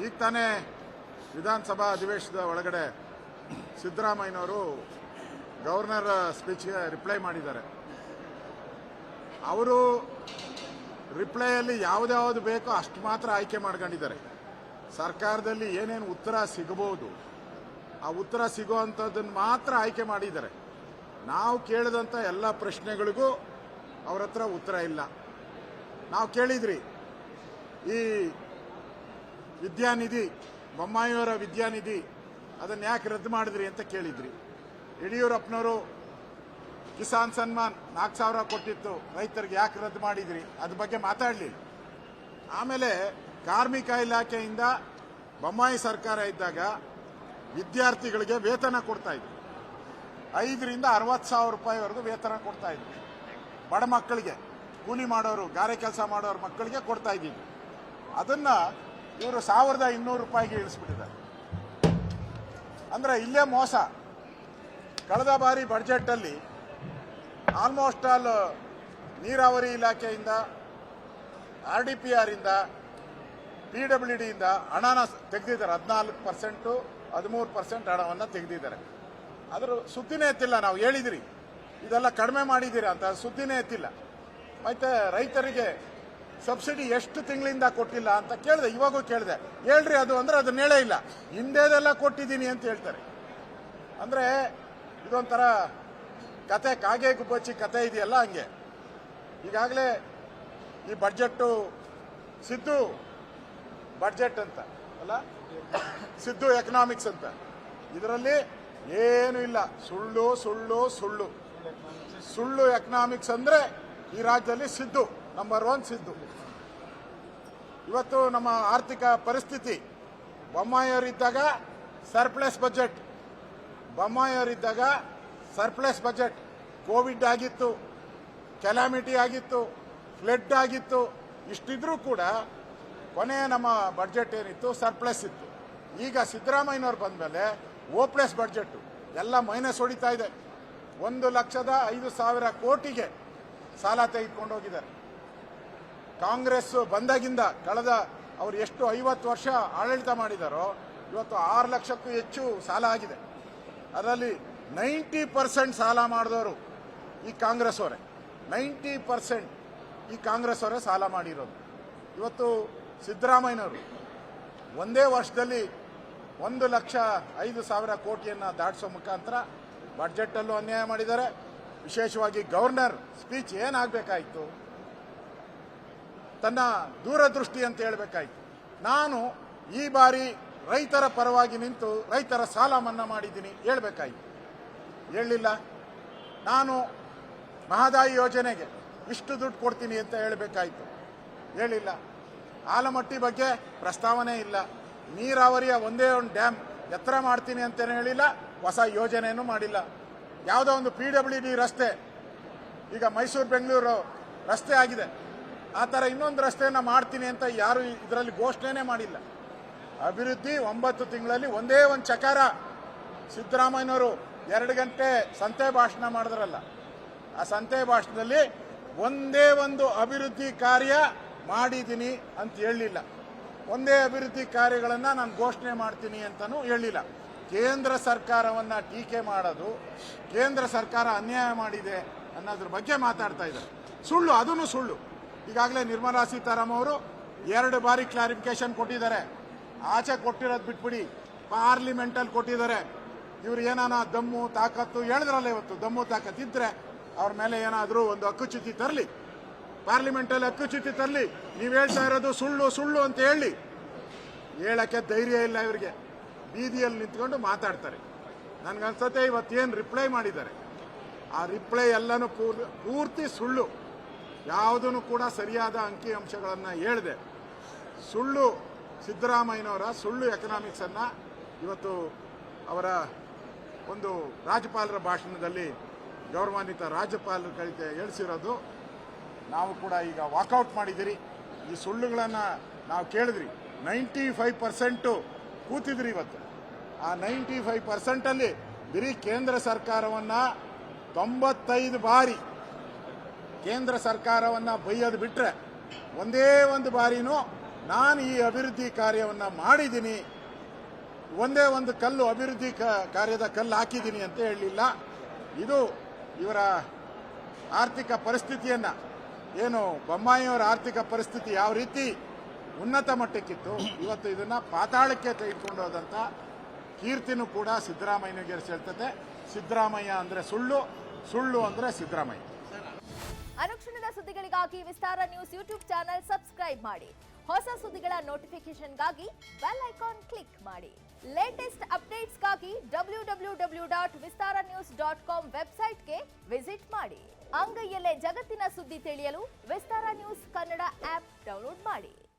ಈಗ ತಾನೇ ವಿಧಾನಸಭಾ ಅಧಿವೇಶನದ ಒಳಗಡೆ ಸಿದ್ದರಾಮಯ್ಯನವರು ಗವರ್ನರ್ ಸ್ಪೀಚ್ಗೆ ರಿಪ್ಲೈ ಮಾಡಿದ್ದಾರೆ. ಅವರು ರಿಪ್ಲೈಯಲ್ಲಿ ಯಾವುದ್ಯಾವುದು ಬೇಕೋ ಅಷ್ಟು ಮಾತ್ರ ಆಯ್ಕೆ ಮಾಡ್ಕೊಂಡಿದ್ದಾರೆ. ಸರ್ಕಾರದಲ್ಲಿ ಏನೇನು ಉತ್ತರ ಸಿಗಬಹುದು ಆ ಉತ್ತರ ಸಿಗುವಂಥದ್ದನ್ನು ಮಾತ್ರ ಆಯ್ಕೆ ಮಾಡಿದ್ದಾರೆ. ನಾವು ಕೇಳಿದಂಥ ಎಲ್ಲ ಪ್ರಶ್ನೆಗಳಿಗೂ ಅವ್ರ ಹತ್ರ ಉತ್ತರ ಇಲ್ಲ. ನಾವು ಕೇಳಿದ್ರಿ, ಈ ವಿದ್ಯಾನಿಧಿ, ಬೊಮ್ಮಾಯಿಯವರ ವಿದ್ಯಾನಿಧಿ ಅದನ್ನು ಯಾಕೆ ರದ್ದು ಮಾಡಿದ್ರಿ ಅಂತ ಕೇಳಿದ್ರಿ. ಯಡಿಯೂರಪ್ಪನವರು ಕಿಸಾನ್ ಸನ್ಮಾನ್ 4,000 ಕೊಟ್ಟಿತ್ತು, ರೈತರಿಗೆ ಯಾಕೆ ರದ್ದು ಮಾಡಿದ್ರಿ, ಅದ್ರ ಬಗ್ಗೆ ಮಾತಾಡಲಿಲ್ಲ. ಆಮೇಲೆ ಕಾರ್ಮಿಕ ಇಲಾಖೆಯಿಂದ ಬೊಮ್ಮಾಯಿ ಸರ್ಕಾರ ಇದ್ದಾಗ ವಿದ್ಯಾರ್ಥಿಗಳಿಗೆ ವೇತನ ಕೊಡ್ತಾ ಇದ್ರು. 5 ರಿಂದ 60,000 ರೂಪಾಯಿವರೆಗೂ ವೇತನ ಕೊಡ್ತಾ ಇದ್ರು. ಬಡ ಮಕ್ಕಳಿಗೆ, ಕೂಲಿ ಮಾಡೋರು, ಗಾರೆ ಕೆಲಸ ಮಾಡೋರ ಮಕ್ಕಳಿಗೆ ಕೊಡ್ತಾ ಇದ್ದಿದ್ದು. ಅದನ್ನ ಇವರು 1,200 ರೂಪಾಯಿಗೆ ಇಳಿಸ್ಬಿಟ್ಟಿದ್ದಾರೆ. ಅಂದ್ರೆ ಇಲ್ಲೇ ಮೋಸ. ಕಳೆದ ಬಾರಿ ಬಜೆಟ್ ಅಲ್ಲಿ ಆಲ್ಮೋಸ್ಟ್ ಆಲ್ ನೀರಾವರಿ ಇಲಾಖೆಯಿಂದ, RDPR ಇಂದ, PWD ಇಂದ ಹಣನ ತೆಗೆದಿದ್ದಾರೆ. 14%, 13% ಹಣವನ್ನು ತೆಗೆದಿದ್ದಾರೆ. ಅದರ ಸುದ್ದಿನೇ ಎತ್ತಿಲ್ಲ. ನಾವು ಹೇಳಿದಿರಿ ಇದೆಲ್ಲ ಕಡಿಮೆ ಮಾಡಿದ್ದೀರಾ ಅಂತ, ಸುದ್ದಿನೇ ಎತ್ತಿಲ್ಲ. ಮತ್ತೆ ರೈತರಿಗೆ ಸಬ್ಸಿಡಿ ಎಷ್ಟು ತಿಂಗಳಿಂದ ಕೊಟ್ಟಿಲ್ಲ ಅಂತ ಕೇಳಿದೆ. ಇವಾಗೂ ಕೇಳಿದೆ, ಹೇಳ್ರಿ ಅದು ಅಂದ್ರೆ ಅದನ್ನ ಹೇಳೇ ಇಲ್ಲ. ಹಿಂದೆದೆಲ್ಲ ಕೊಟ್ಟಿದ್ದೀನಿ ಅಂತ ಹೇಳ್ತಾರೆ. ಅಂದ್ರೆ ಇದೊಂಥರ ಕತೆ, ಕಾಗೆ ಗುಬ್ಬಚ್ಚಿ ಕತೆ ಇದೆಯಲ್ಲ, ಹಂಗೆ. ಈಗಾಗಲೇ ಈ ಬಡ್ಜೆಟ್ಟು ಸಿದ್ದು ಬಡ್ಜೆಟ್ ಅಂತ ಅಲ್ಲ, ಸಿದ್ದು ಎಕನಾಮಿಕ್ಸ್ ಅಂತ, ಇದರಲ್ಲಿ ಏನು ಇಲ್ಲ. ಸುಳ್ಳು ಸುಳ್ಳು ಸುಳ್ಳು ಸುಳ್ಳು ಎಕನಾಮಿಕ್ಸ್ ಅಂದ್ರೆ ಈ ರಾಜ್ಯದಲ್ಲಿ ಸಿದ್ದು ನಂಬರ್ 1 ಸಿದ್ದು. ಇವತ್ತು ನಮ್ಮ ಆರ್ಥಿಕ ಪರಿಸ್ಥಿತಿ, ಬೊಮ್ಮಾಯಿಯವರಿದ್ದಾಗ ಸರ್ಪ್ಲಸ್ ಬಜೆಟ್, ಬೊಮ್ಮಾಯಿಯವರಿದ್ದಾಗ ಸರ್ಪ್ಲಸ್ ಬಜೆಟ್. ಕೋವಿಡ್ ಆಗಿತ್ತು, ಕೆಲಾಮಿಟಿ ಆಗಿತ್ತು, ಫ್ಲಡ್ ಆಗಿತ್ತು, ಇಷ್ಟಿದ್ರೂ ಕೂಡ ಕೊನೆಯ ನಮ್ಮ ಬಡ್ಜೆಟ್ ಏನಿತ್ತು ಸರ್ಪ್ಲಸ್ ಇತ್ತು. ಈಗ ಸಿದ್ದರಾಮಯ್ಯನವ್ರು ಬಂದಮೇಲೆ ಓಪ್ಲೆಸ್ ಬಡ್ಜೆಟ್, ಎಲ್ಲ ಮೈನಸ್ ಹೊಡಿತಾ ಇದೆ. 1,05,000 ಕೋಟಿಗೆ ಸಾಲ ತೆಗೆದುಕೊಂಡು ಹೋಗಿದ್ದಾರೆ. ಕಾಂಗ್ರೆಸ್ ಬಂದಾಗಿಂದ ಕಳೆದ ಅವರು ಎಷ್ಟು 50 ವರ್ಷ ಆಡಳಿತ ಮಾಡಿದಾರೋ, ಇವತ್ತು 6 ಲಕ್ಷಕ್ಕೂ ಹೆಚ್ಚು ಸಾಲ ಆಗಿದೆ. ಅದರಲ್ಲಿ 90% ಸಾಲ ಮಾಡಿದವರು ಈ ಕಾಂಗ್ರೆಸ್ ಅವರೇ. 90% ಈ ಕಾಂಗ್ರೆಸ್ ಅವರೇ ಸಾಲ ಮಾಡಿರೋದು. ಇವತ್ತು ಸಿದ್ದರಾಮಯ್ಯನವರು ಒಂದೇ ವರ್ಷದಲ್ಲಿ 1,05,000 ಕೋಟಿಯನ್ನು ದಾಟಿಸೋ ಮುಖಾಂತರ ಬಡ್ಜೆಟಲ್ಲೂ ಅನ್ಯಾಯ ಮಾಡಿದ್ದಾರೆ. ವಿಶೇಷವಾಗಿ ಗವರ್ನರ್ ಸ್ಪೀಚ್ ಏನಾಗಬೇಕಾಯಿತು, ತನ್ನ ದೂರದೃಷ್ಟಿ ಅಂತ ಹೇಳಬೇಕಾಯಿತು. ನಾನು ಈ ಬಾರಿ ರೈತರ ಪರವಾಗಿ ನಿಂತು ರೈತರ ಸಾಲ ಮನ್ನಾ ಮಾಡಿದ್ದೀನಿ ಹೇಳಬೇಕಾಯಿತು, ಹೇಳಲಿಲ್ಲ. ನಾನು ಮಹದಾಯಿ ಯೋಜನೆಗೆ ಇಷ್ಟು ದುಡ್ಡು ಕೊಡ್ತೀನಿ ಅಂತ ಹೇಳಬೇಕಾಯಿತು, ಹೇಳಿಲ್ಲ. ಆಲಮಟ್ಟಿ ಬಗ್ಗೆ ಪ್ರಸ್ತಾವನೆ ಇಲ್ಲ. ನೀರಾವರಿಯ ಒಂದೇ ಒಂದು ಡ್ಯಾಮ್ ಎತ್ತರ ಮಾಡ್ತೀನಿ ಅಂತಲೇ ಹೇಳಿಲ್ಲ, ಹೊಸ ಯೋಜನೆಯನ್ನು ಮಾಡಿಲ್ಲ. ಯಾವುದೋ ಒಂದು PWD ರಸ್ತೆ, ಈಗ ಮೈಸೂರು ಬೆಂಗಳೂರು ರಸ್ತೆ ಆಗಿದೆ, ಆ ಥರ ಇನ್ನೊಂದು ರಸ್ತೆಯನ್ನು ಮಾಡ್ತೀನಿ ಅಂತ ಯಾರು ಇದರಲ್ಲಿ ಘೋಷಣೆನೇ ಮಾಡಿಲ್ಲ. ಅಭಿವೃದ್ಧಿ 9 ತಿಂಗಳಲ್ಲಿ ಒಂದೇ ಒಂದು ಚಕಾರ. ಸಿದ್ದರಾಮಯ್ಯನವರು 2 ಗಂಟೆ ಸಂತೆ ಭಾಷಣ ಮಾಡಿದ್ರಲ್ಲ, ಆ ಸಂತೆ ಭಾಷಣದಲ್ಲಿ ಒಂದೇ ಒಂದು ಅಭಿವೃದ್ಧಿ ಕಾರ್ಯ ಮಾಡಿದ್ದೀನಿ ಅಂತ ಹೇಳಲಿಲ್ಲ. ಒಂದೇ ಅಭಿವೃದ್ಧಿ ಕಾರ್ಯಗಳನ್ನು ನಾನು ಘೋಷಣೆ ಮಾಡ್ತೀನಿ ಅಂತಲೂ ಹೇಳಲಿಲ್ಲ. ಕೇಂದ್ರ ಸರ್ಕಾರವನ್ನು ಟೀಕೆ ಮಾಡೋದು, ಕೇಂದ್ರ ಸರ್ಕಾರ ಅನ್ಯಾಯ ಮಾಡಿದೆ ಅನ್ನೋದ್ರ ಬಗ್ಗೆ ಮಾತಾಡ್ತಾ ಇದ್ದಾರೆ. ಸುಳ್ಳು, ಅದನ್ನು ಸುಳ್ಳು. ಈಗಾಗಲೇ ನಿರ್ಮಲಾ ಸೀತಾರಾಮನ್ ಅವರು 2 ಬಾರಿ ಕ್ಲಾರಿಫಿಕೇಶನ್ ಕೊಟ್ಟಿದ್ದಾರೆ. ಆಚೆ ಕೊಟ್ಟಿರೋದು ಬಿಟ್ಬಿಡಿ, ಪಾರ್ಲಿಮೆಂಟಲ್ಲಿ ಕೊಟ್ಟಿದ್ದಾರೆ. ಇವ್ರು ಏನಾನ ದಮ್ಮು ತಾಕತ್ತು ಹೇಳಿದ್ರಲ್ಲ, ಇವತ್ತು ದಮ್ಮು ತಾಕತ್ತು ಇದ್ರೆ ಅವ್ರ ಮೇಲೆ ಏನಾದರೂ ಒಂದು ಹಕ್ಕುಚ್ಯುತಿ ತರಲಿ, ಪಾರ್ಲಿಮೆಂಟಲ್ಲಿ ಹಕ್ಕುಚ್ಯುತಿ ತರಲಿ. ನೀವು ಹೇಳ್ತಾ ಇರೋದು ಸುಳ್ಳು ಸುಳ್ಳು ಅಂತ ಹೇಳಿ, ಹೇಳಕ್ಕೆ ಧೈರ್ಯ ಇಲ್ಲ ಇವರಿಗೆ. ಬೀದಿಯಲ್ಲಿ ನಿಂತ್ಕೊಂಡು ಮಾತಾಡ್ತಾರೆ. ನನಗನ್ಸುತ್ತೆ ಇವತ್ತೇನು ರಿಪ್ಲೈ ಮಾಡಿದ್ದಾರೆ, ಆ ರಿಪ್ಲೈ ಎಲ್ಲನೂ ಪೂರ್ತಿ ಸುಳ್ಳು. ಯಾವುದನ್ನು ಕೂಡ ಸರಿಯಾದ ಅಂಕಿಅಂಶಗಳನ್ನು ಹೇಳಿದೆ. ಸುಳ್ಳು ಸಿದ್ದರಾಮಯ್ಯನವರ ಸುಳ್ಳು ಎಕನಾಮಿಕ್ಸನ್ನು ಇವತ್ತು ಅವರ ಒಂದು ರಾಜ್ಯಪಾಲರ ಭಾಷಣದಲ್ಲಿ ಗೌರವಾನ್ವಿತ ರಾಜ್ಯಪಾಲರಿಗೆ ಹೇಳಿಸಿರೋದು. ನಾವು ಕೂಡ ಈಗ ವಾಕೌಟ್ ಮಾಡಿದಿರಿ. ಈ ಸುಳ್ಳುಗಳನ್ನು ನಾವು ಕೇಳಿದ್ರಿ. 95% ಕೂತಿದ್ರಿ ಇವತ್ತು. ಆ 95%ಅಲ್ಲಿ ಬರೀ ಕೇಂದ್ರ ಸರ್ಕಾರವನ್ನು 95 ಬಾರಿ ಕೇಂದ್ರ ಸರ್ಕಾರವನ್ನು ಬೈಯೋದು ಬಿಟ್ಟರೆ ಒಂದೇ ಒಂದು ಬಾರಿನೂ ನಾನು ಈ ಅಭಿವೃದ್ಧಿ ಕಾರ್ಯವನ್ನು ಮಾಡಿದ್ದೀನಿ, ಒಂದೇ ಒಂದು ಕಲ್ಲು ಅಭಿವೃದ್ಧಿ ಕಾರ್ಯದ ಕಲ್ಲು ಹಾಕಿದ್ದೀನಿ ಅಂತ ಹೇಳಲಿಲ್ಲ. ಇದು ಇವರ ಆರ್ಥಿಕ ಪರಿಸ್ಥಿತಿಯನ್ನು, ಏನು ಬೊಮ್ಮಾಯಿಯವರ ಆರ್ಥಿಕ ಪರಿಸ್ಥಿತಿ ಯಾವ ರೀತಿ ಉನ್ನತ ಮಟ್ಟಕ್ಕಿತ್ತು, ಇವತ್ತು ಇದನ್ನು ಪಾತಾಳಕ್ಕೆ ತೆಗೆದುಕೊಂಡು ಹೋದಂಥ ಕೀರ್ತಿನೂ ಕೂಡ ಸಿದ್ದರಾಮಯ್ಯನಿಗೆ ಸೇರ್ತದೆ. ಸಿದ್ದರಾಮಯ್ಯ ಅಂದರೆ ಸುಳ್ಳು, ಸುಳ್ಳು ಅಂದರೆ ಸಿದ್ದರಾಮಯ್ಯ. ಅನುಕ್ಷಣದ ಸುದ್ದಿಗಳಿಗಾಗಿ ವಿಸ್ತಾರ ನ್ಯೂಸ್ ಯೂಟ್ಯೂಬ್ ಚಾನೆಲ್ ಸಬ್ಸ್ಕ್ರೈಬ್ ಮಾಡಿ. ಹೊಸ ಸುದ್ದಿಗಳ ನೋಟಿಫಿಕೇಶನ್ಗಾಗಿ ಬೆಲ್ ಐಕಾನ್ ಕ್ಲಿಕ್ ಮಾಡಿ. ಲೇಟೆಸ್ಟ್ ಅಪ್ಡೇಟ್ಸ್ಗಾಗಿ www.vistaranews.com ವೆಬ್ಸೈಟ್ಗೆ ವಿಸಿಟ್ ಮಾಡಿ. ಅಂಗೈಯಲ್ಲೇ ಜಗತ್ತಿನ ಸುದ್ದಿ ತಿಳಿಯಲು ವಿಸ್ತಾರ ನ್ಯೂಸ್ ಕನ್ನಡ ಆಪ್ ಡೌನ್ಲೋಡ್ ಮಾಡಿ.